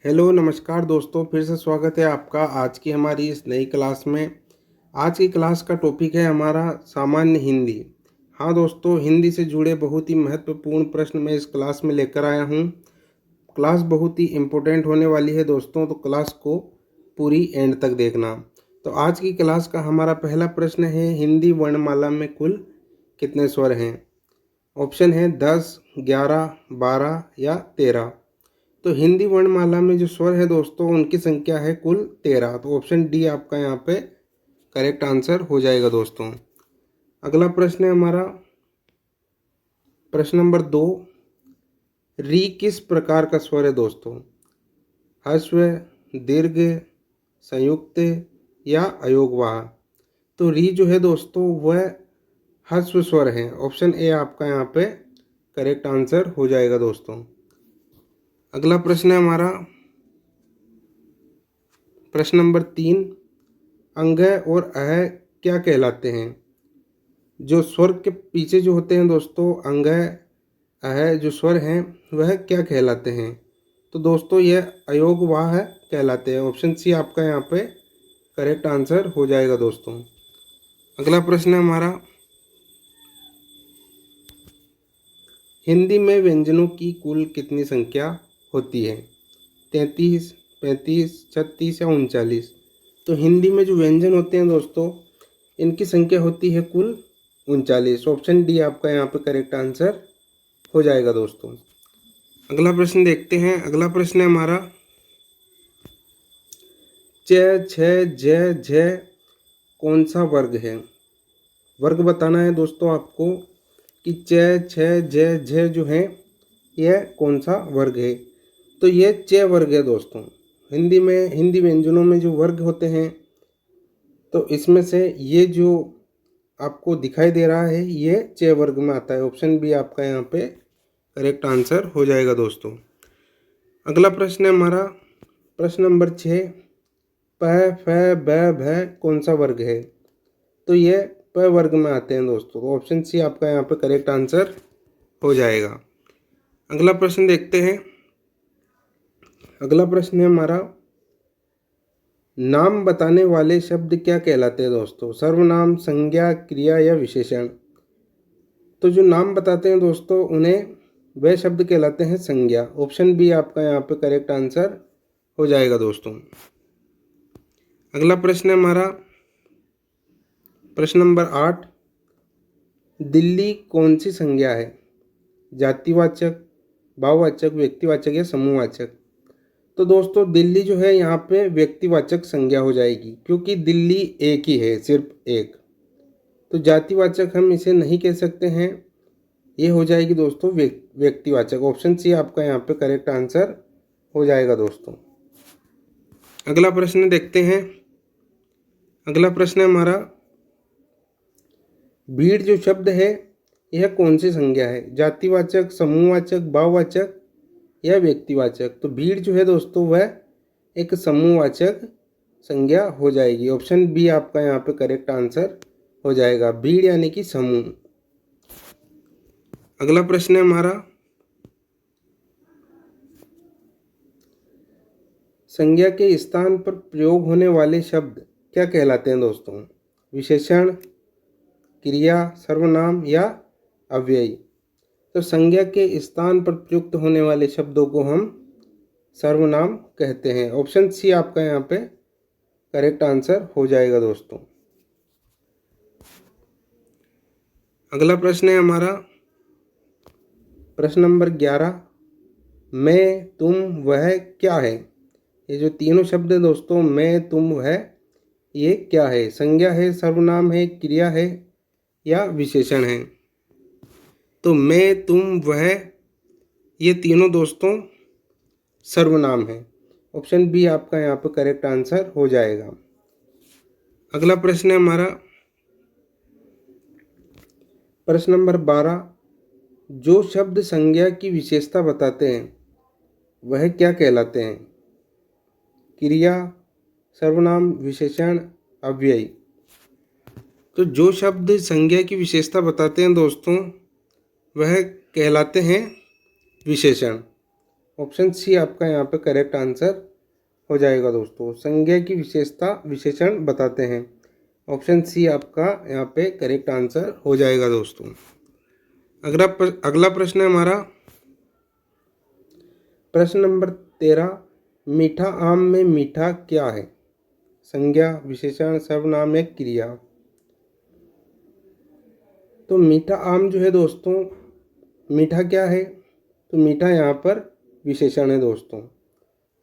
Hello नमस्कार दोस्तों, फिर से स्वागत है आपका आज की हमारी इस नई क्लास में। आज की क्लास का टॉपिक है हमारा सामान्य हिंदी। हाँ दोस्तों, हिंदी से जुड़े बहुत ही महत्वपूर्ण प्रश्न मैं इस क्लास में लेकर आया हूँ। क्लास बहुत ही इम्पोर्टेंट होने वाली है दोस्तों, तो क्लास को पूरी एंड तक देखना। तो आज की क्लास का हमारा पहला प्रश्न है, हिंदी वर्णमाला में कुल कितने स्वर हैं? ऑप्शन है 10, 11, 12 या 13। तो हिंदी वर्णमाला में जो स्वर है दोस्तों, उनकी संख्या है कुल 13। तो ऑप्शन डी आपका यहाँ पे करेक्ट आंसर हो जाएगा दोस्तों। अगला प्रश्न है हमारा प्रश्न नंबर 2। री किस प्रकार का स्वर है दोस्तों? ह्रस्व, दीर्घ, संयुक्त या अयोगवाह? तो री जो है दोस्तों वह ह्रस्व स्वर है। ऑप्शन ए आपका यहाँ पे करेक्ट आंसर हो जाएगा दोस्तों। अगला प्रश्न है हमारा प्रश्न नंबर 3। अंग और अह क्या कहलाते हैं? जो स्वर के पीछे जो होते हैं दोस्तों, अंग अह जो स्वर हैं वह क्या कहलाते हैं? तो दोस्तों यह अयोगवाह कहलाते हैं। ऑप्शन सी आपका यहाँ पे करेक्ट आंसर हो जाएगा दोस्तों। अगला प्रश्न है हमारा, हिंदी में व्यंजनों की कुल कितनी संख्या होती है? 33, 35, 36 या 39? तो हिंदी में जो व्यंजन होते हैं दोस्तों, इनकी संख्या होती है कुल 39। ऑप्शन डी आपका यहाँ पे करेक्ट आंसर हो जाएगा दोस्तों। अगला प्रश्न देखते हैं। अगला प्रश्न है हमारा, च, छ, ज, झ कौन सा वर्ग है? वर्ग बताना है दोस्तों आपको कि च, छ, ज, झ जो है यह कौन सा वर्ग है। तो यह च वर्ग है दोस्तों। हिंदी में हिंदी व्यंजनों में जो वर्ग होते हैं, तो इसमें से ये जो आपको दिखाई दे रहा है ये च वर्ग में आता है। ऑप्शन बी आपका यहाँ पे करेक्ट आंसर हो जाएगा दोस्तों। अगला प्रश्न है हमारा प्रश्न नंबर 6। प, फ, ब, भ कौन सा वर्ग है? तो ये प वर्ग में आते हैं दोस्तों। तो ऑप्शन सी आपका यहाँ पे करेक्ट आंसर हो जाएगा। अगला प्रश्न देखते हैं। अगला प्रश्न है हमारा, नाम बताने वाले शब्द क्या कहलाते हैं दोस्तों? सर्वनाम, संज्ञा, क्रिया या विशेषण? तो जो नाम बताते हैं दोस्तों उन्हें वह शब्द कहलाते हैं संज्ञा। ऑप्शन बी आपका यहाँ पे करेक्ट आंसर हो जाएगा दोस्तों। अगला प्रश्न है हमारा प्रश्न नंबर 8। दिल्ली कौन सी संज्ञा है? जातिवाचक, भाववाचक, व्यक्तिवाचक या समूहवाचक? तो दोस्तों दिल्ली जो है यहाँ पे व्यक्तिवाचक संज्ञा हो जाएगी, क्योंकि दिल्ली एक ही है, सिर्फ एक। तो जातिवाचक हम इसे नहीं कह सकते हैं, ये हो जाएगी दोस्तों व्यक्तिवाचक। ऑप्शन सी आपका यहाँ पे करेक्ट आंसर हो जाएगा दोस्तों। अगला प्रश्न देखते हैं। अगला प्रश्न है हमारा, भीड़ जो शब्द है यह कौन सी संज्ञा है? जातिवाचक, समूहवाचक, भाववाचक या व्यक्तिवाचक? तो भीड़ जो है दोस्तों वह एक समूहवाचक संज्ञा हो जाएगी। ऑप्शन बी आपका यहाँ पे करेक्ट आंसर हो जाएगा, भीड़ यानी कि समूह। अगला प्रश्न है हमारा, संज्ञा के स्थान पर प्रयोग होने वाले शब्द क्या कहलाते हैं दोस्तों? विशेषण, क्रिया, सर्वनाम या अव्यय? तो संज्ञा के स्थान पर प्रयुक्त होने वाले शब्दों को हम सर्वनाम कहते हैं। ऑप्शन सी आपका यहाँ पे करेक्ट आंसर हो जाएगा दोस्तों। अगला प्रश्न है हमारा प्रश्न नंबर 11। मैं, तुम, वह क्या है? ये जो तीनों शब्द है दोस्तों, मैं, तुम, वह, ये क्या है? संज्ञा है, सर्वनाम है, क्रिया है या विशेषण है? तो मैं, तुम, वह, ये तीनों दोस्तों सर्वनाम है। ऑप्शन बी आपका यहाँ पे करेक्ट आंसर हो जाएगा। अगला प्रश्न है हमारा प्रश्न नंबर 12। जो शब्द संज्ञा की विशेषता बताते हैं वह क्या कहलाते हैं? क्रिया, सर्वनाम, विशेषण, अव्यय? तो जो शब्द संज्ञा की विशेषता बताते हैं दोस्तों वह कहलाते हैं विशेषण। ऑप्शन सी आपका यहाँ पे करेक्ट आंसर हो जाएगा दोस्तों। संज्ञा की विशेषता विशेषण बताते हैं। ऑप्शन सी आपका यहाँ पे करेक्ट आंसर हो जाएगा दोस्तों। अगला प्रश्न है हमारा प्रश्न नंबर 13। मीठा आम में मीठा क्या है? संज्ञा, विशेषण, सर्वनाम या क्रिया? तो मीठा आम जो है दोस्तों, मीठा क्या है? तो मीठा यहाँ पर विशेषण है दोस्तों।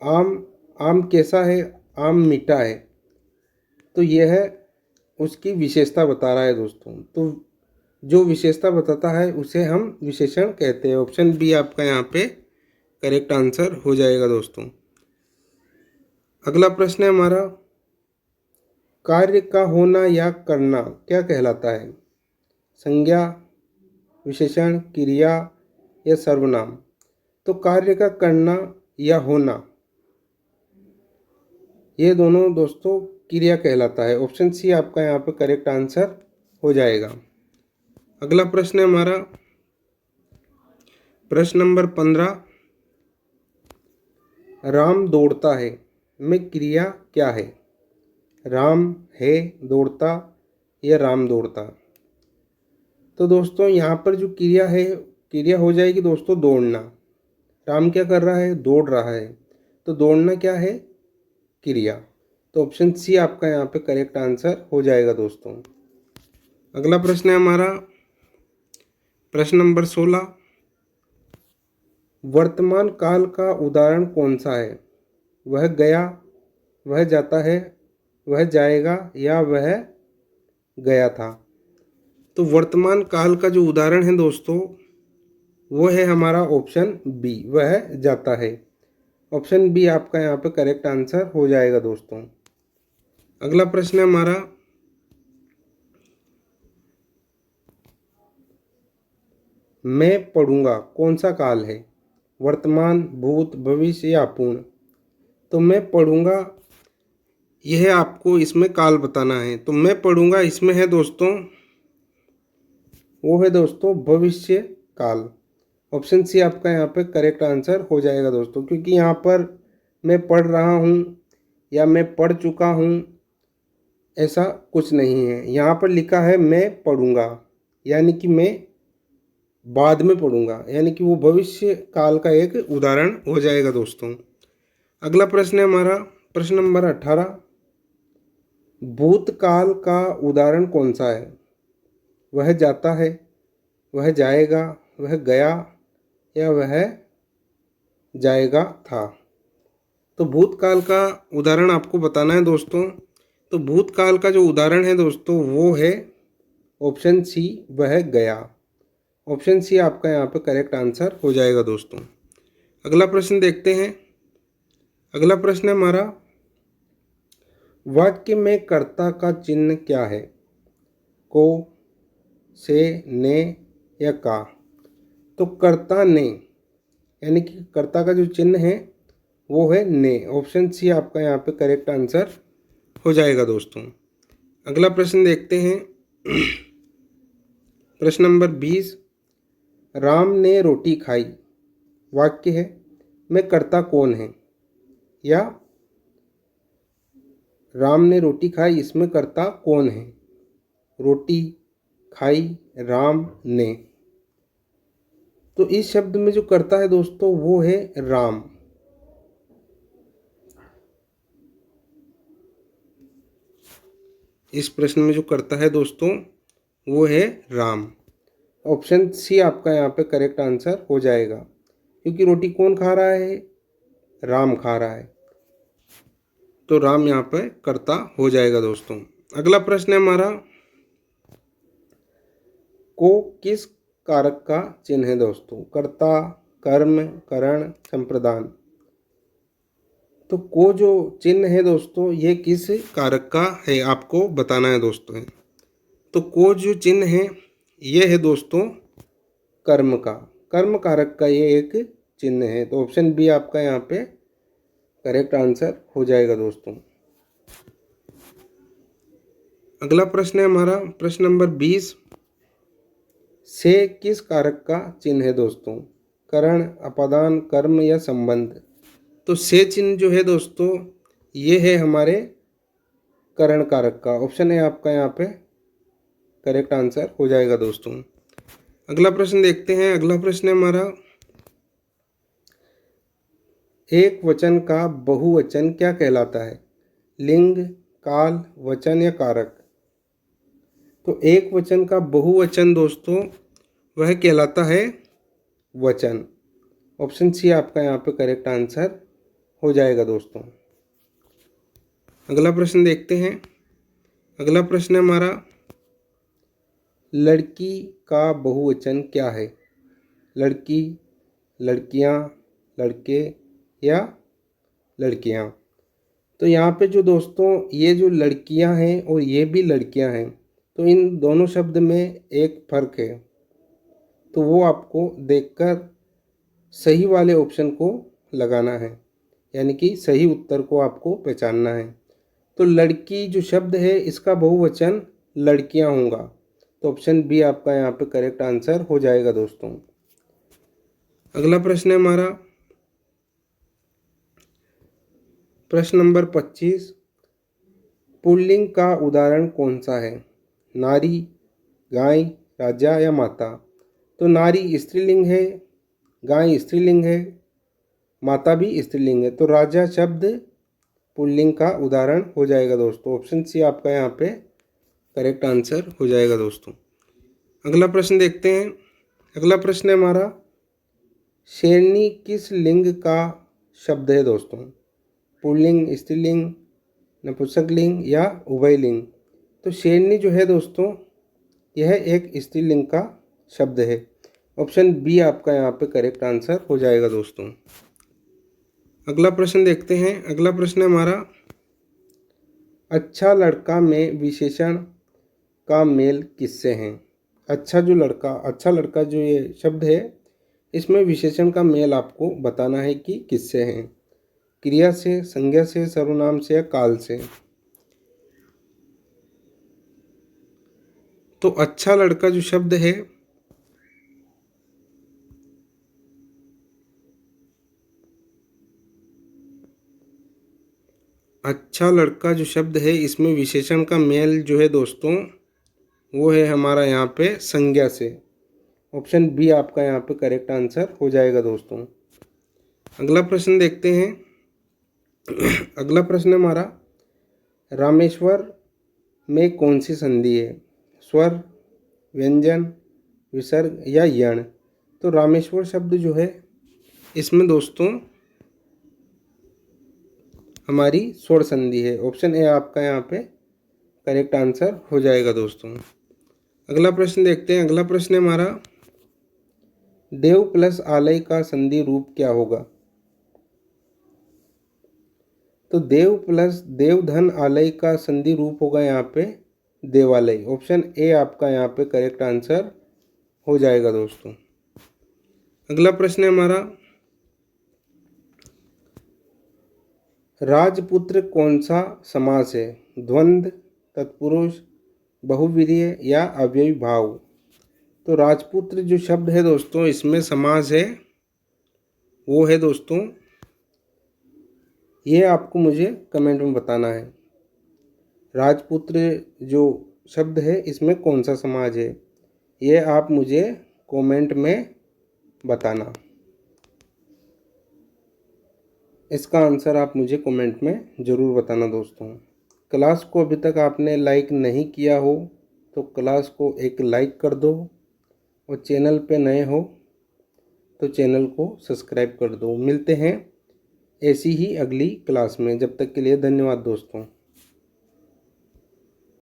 आम कैसा है? आम मीठा है, तो यह है उसकी विशेषता बता रहा है दोस्तों। तो जो विशेषता बताता है उसे हम विशेषण कहते हैं। ऑप्शन बी आपका यहाँ पे करेक्ट आंसर हो जाएगा दोस्तों। अगला प्रश्न है हमारा कार्य का होना या करना क्या कहलाता है? संज्ञा, विशेषण, क्रिया या सर्वनाम? तो कार्य का करना या होना, ये दोनों दोस्तों क्रिया कहलाता है। ऑप्शन सी आपका यहाँ पे करेक्ट आंसर हो जाएगा। अगला प्रश्न है हमारा प्रश्न नंबर 15। राम दौड़ता है में क्रिया क्या है? राम है दौड़ता या राम दौड़ता? तो दोस्तों यहाँ पर जो क्रिया है, क्रिया हो जाएगी दोस्तों दौड़ना। राम क्या कर रहा है? दौड़ रहा है, तो दौड़ना क्या है? क्रिया। तो ऑप्शन सी आपका यहाँ पे करेक्ट आंसर हो जाएगा दोस्तों। अगला प्रश्न है हमारा प्रश्न नंबर 16। वर्तमान काल का उदाहरण कौन सा है? वह गया, वह जाता है, वह जाएगा या वह गया था? तो वर्तमान काल का जो उदाहरण है दोस्तों वो है हमारा ऑप्शन बी, वह जाता है। ऑप्शन बी आपका यहाँ पे करेक्ट आंसर हो जाएगा दोस्तों। अगला प्रश्न है हमारा मैं पढ़ूंगा कौन सा काल है? वर्तमान, भूत, भविष्य या अपूर्ण? तो मैं पढ़ूंगा, यह आपको इसमें काल बताना है। तो मैं पढ़ूंगा इसमें है दोस्तों, वो है दोस्तों भविष्य काल। ऑप्शन सी आपका यहाँ पे करेक्ट आंसर हो जाएगा दोस्तों, क्योंकि यहाँ पर मैं पढ़ रहा हूँ या मैं पढ़ चुका हूँ ऐसा कुछ नहीं है। यहाँ पर लिखा है मैं पढ़ूंगा, यानी कि मैं बाद में पढ़ूंगा, यानी कि वो भविष्य काल का एक उदाहरण हो जाएगा दोस्तों। अगला प्रश्न है हमारा प्रश्न नंबर 18। भूतकाल का उदाहरण कौन सा है? वह जाता है, वह जाएगा, वह गया या वह जाएगा था? तो भूतकाल का उदाहरण आपको बताना है दोस्तों। तो भूतकाल का जो उदाहरण है दोस्तों वो है ऑप्शन सी, वह गया। ऑप्शन सी आपका यहाँ पे करेक्ट आंसर हो जाएगा दोस्तों। अगला प्रश्न देखते हैं। अगला प्रश्न है हमारा वाक्य में कर्ता का चिन्ह क्या है? को, से, ने या का? तो कर्ता ने, यानी कि कर्ता का जो चिन्ह है वो है ने। ऑप्शन सी आपका यहाँ पे करेक्ट आंसर हो जाएगा दोस्तों। अगला प्रश्न देखते हैं प्रश्न नंबर 20। राम ने रोटी खाई वाक्य है, में कर्ता कौन है? या राम ने रोटी खाई इसमें कर्ता कौन है? रोटी खाई, राम ने। तो इस शब्द में जो कर्ता है दोस्तों वो है राम। इस प्रश्न में जो कर्ता है दोस्तों वो है राम। ऑप्शन सी आपका यहाँ पे करेक्ट आंसर हो जाएगा, क्योंकि रोटी कौन खा रहा है? राम खा रहा है, तो राम यहाँ पे कर्ता हो जाएगा दोस्तों। अगला प्रश्न है हमारा को किस कारक का चिन्ह है दोस्तों? कर्ता, कर्म, करण, संप्रदान? तो को जो चिन्ह है दोस्तों ये किस कारक का है आपको बताना है दोस्तों। तो को जो चिन्ह है ये है दोस्तों कर्म का, कर्म कारक का ये एक चिन्ह है। तो ऑप्शन बी आपका यहाँ पे करेक्ट आंसर हो जाएगा दोस्तों। अगला प्रश्न है हमारा प्रश्न नंबर 20। से किस कारक का चिन्ह है दोस्तों? करण, अपादान, कर्म या संबंध। तो से चिन्ह जो है दोस्तों ये है हमारे करण कारक का। ऑप्शन है आपका यहाँ पे करेक्ट आंसर हो जाएगा दोस्तों। अगला प्रश्न देखते हैं। अगला प्रश्न है हमारा, एक वचन का बहुवचन क्या कहलाता है? लिंग, काल, वचन या कारक। तो एक वचन का बहुवचन दोस्तों वह कहलाता है वचन। ऑप्शन सी आपका यहाँ पे करेक्ट आंसर हो जाएगा दोस्तों। अगला प्रश्न देखते हैं। अगला प्रश्न है हमारा, लड़की का बहुवचन क्या है? लड़की, लड़कियां, लड़के या लड़कियां। तो यहाँ पे जो दोस्तों ये जो लड़कियां हैं और ये भी लड़कियां हैं, तो इन दोनों शब्द में एक फ़र्क है। तो वो आपको देखकर सही वाले ऑप्शन को लगाना है, यानी कि सही उत्तर को आपको पहचानना है। तो लड़की जो शब्द है इसका बहुवचन लड़कियां होगा। तो ऑप्शन बी आपका यहाँ पे करेक्ट आंसर हो जाएगा दोस्तों। अगला प्रश्न है हमारा प्रश्न नंबर 25, पुल्लिंग का उदाहरण कौन सा है? नारी, गाय, राजा या माता। तो नारी स्त्रीलिंग है, गाय स्त्रीलिंग है, माता भी स्त्रीलिंग है। तो राजा शब्द पुल्लिंग का उदाहरण हो जाएगा दोस्तों। ऑप्शन सी आपका यहाँ पे करेक्ट आंसर हो जाएगा दोस्तों। अगला प्रश्न देखते हैं। अगला प्रश्न है हमारा, शेरनी किस लिंग का शब्द है दोस्तों? पुल्लिंग, स्त्रीलिंग, नपुंसकलिंग या उभयलिंग। तो शेरनी जो है दोस्तों यह एक स्त्रीलिंग का शब्द है। ऑप्शन बी आपका यहाँ पे करेक्ट आंसर हो जाएगा दोस्तों। अगला प्रश्न देखते हैं। अगला प्रश्न है हमारा, अच्छा लड़का में विशेषण का मेल किससे है? अच्छा लड़का जो ये शब्द है इसमें विशेषण का मेल आपको बताना है कि किससे है। क्रिया से, संज्ञा से, सर्वनाम से या काल से। तो अच्छा लड़का जो शब्द है अच्छा लड़का जो शब्द है इसमें विशेषण का मेल जो है दोस्तों वो है हमारा यहाँ पे संज्ञा से। ऑप्शन बी आपका यहाँ पे करेक्ट आंसर हो जाएगा दोस्तों। अगला प्रश्न देखते हैं। अगला प्रश्न हमारा, रामेश्वर में कौन सी संधि है? स्वर, व्यंजन, विसर्ग या यण। तो रामेश्वर शब्द जो है इसमें दोस्तों हमारी स्वर संधि है। ऑप्शन ए आपका यहाँ पे करेक्ट आंसर हो जाएगा दोस्तों। अगला प्रश्न देखते हैं। अगला प्रश्न है हमारा, देव प्लस आलय का संधि रूप क्या होगा? तो देव प्लस देवधन आलय का संधि रूप होगा यहाँ पे देवालय। ऑप्शन ए आपका यहाँ पे करेक्ट आंसर हो जाएगा दोस्तों। अगला प्रश्न है हमारा, राजपुत्र कौन सा समास है? द्वंद्व, तत्पुरुष, बहुव्रीहि या अव्ययी भाव। तो राजपुत्र जो शब्द है दोस्तों इसमें समास है वो है दोस्तों, ये आपको मुझे कमेंट में बताना है। राजपुत्र जो शब्द है इसमें कौन सा समाज है ये आप मुझे कमेंट में बताना। इसका आंसर आप मुझे कमेंट में ज़रूर बताना दोस्तों। क्लास को अभी तक आपने लाइक नहीं किया हो तो क्लास को एक लाइक कर दो, और चैनल पे नए हो तो चैनल को सब्सक्राइब कर दो। मिलते हैं ऐसी ही अगली क्लास में, जब तक के लिए धन्यवाद दोस्तों।